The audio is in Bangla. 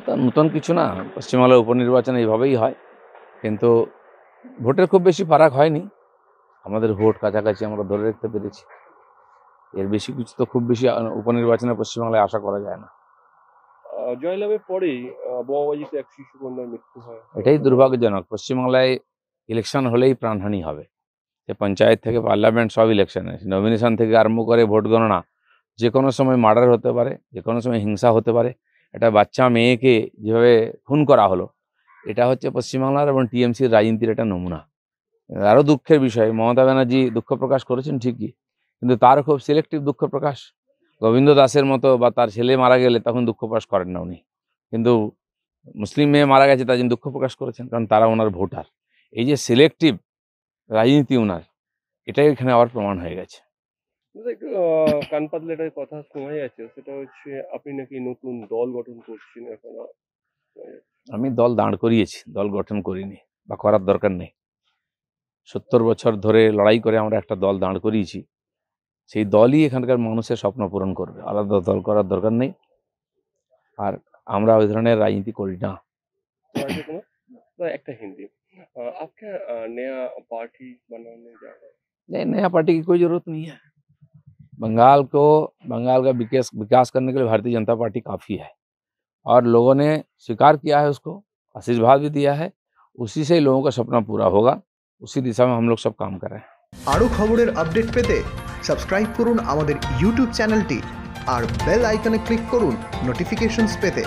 এটা নতুন কিছু না, পশ্চিমবাংলার উপনির্বাচন এইভাবেই হয়, কিন্তু ভোটের খুব বেশি ফারাক হয়নি। আমাদের ভোট কাছাকাছি আমরা ধরে রাখতে পেরেছি। এর বেশি কিছু তো খুব বেশি উপনির্বাচনে পশ্চিমবাংলায় আশা করা যায় না। জয়লাভের পরেই বোমাবাজিতে এক শিশু কন্যার মৃত্যু হয়। এটাই দুর্ভাগ্যজনক। পশ্চিমবাংলায় ইলেকশন হলেই প্রাণহানি হবে। যে পঞ্চায়েত থেকে পার্লামেন্ট সব ইলেকশনে, নমিনেশন থেকে আরম্ভ করে ভোট গণনা, যে কোনো সময় মার্ডার হতে পারে, যে কোনো সময় হিংসা হতে পারে। একটা বাচ্চা মেয়েকে যেভাবে খুন করা হলো, এটা হচ্ছে পশ্চিমবাংলার এবং টিএমসির রাজনীতির একটা নমুনা। আরও দুঃখের বিষয়, মমতা ব্যানার্জি দুঃখ প্রকাশ করেছেন ঠিকই, কিন্তু তার খুব সিলেক্টিভ দুঃখ প্রকাশ। গোবিন্দ দাসের মতো বা তার ছেলে মারা গেলে তখন দুঃখ প্রকাশ করেন না উনি, কিন্তু মুসলিম মেয়ে মারা গেছে তার জন্য দুঃখ প্রকাশ করেছেন, কারণ তারা ওনার ভোটার। এই যে সিলেক্টিভ রাজনীতি ওনার, এটাই এখানে আবার প্রমাণ হয়ে গেছে। একটু কান পাতলে একটা কথা শোনা যাচ্ছে, সেটা হচ্ছে আপনি নাকি নতুন দল গঠন করছেন এখন। আমি দল দাঁড় করিয়েছি, দল গঠন করিনি বা করার দরকার নেই। 70 বছর ধরে লড়াই করে আমরা একটা দল দাঁড় করিয়েছি, সেই দলই এখানকার মানুষের স্বপ্ন পূরণ করবে। আলাদা দল করার দরকার নেই, আর আমরা ওই ধরনের রাজনীতি করি না। একটা हिंदी आपका नया पार्टी बनाने जा रहे हैं? नहीं, नया पार्टी की कोई जरूरत नहीं है। बंगाल का विकास करने के लिए भारतीय जनता पार्टी काफ़ी है, और लोगों ने स्वीकार किया है, उसको आशीर्वाद भी दिया है। उसी से ही लोगों का सपना पूरा होगा, उसी दिशा में हम लोग सब काम कर रहे हैं। আরো খবরের আপডেট পেতে সাবস্ক্রাইব করুন আমাদের ইউটিউব চ্যানেলটি আর বেল আইকনে ক্লিক করুন নোটিফিকেশনস পেতে।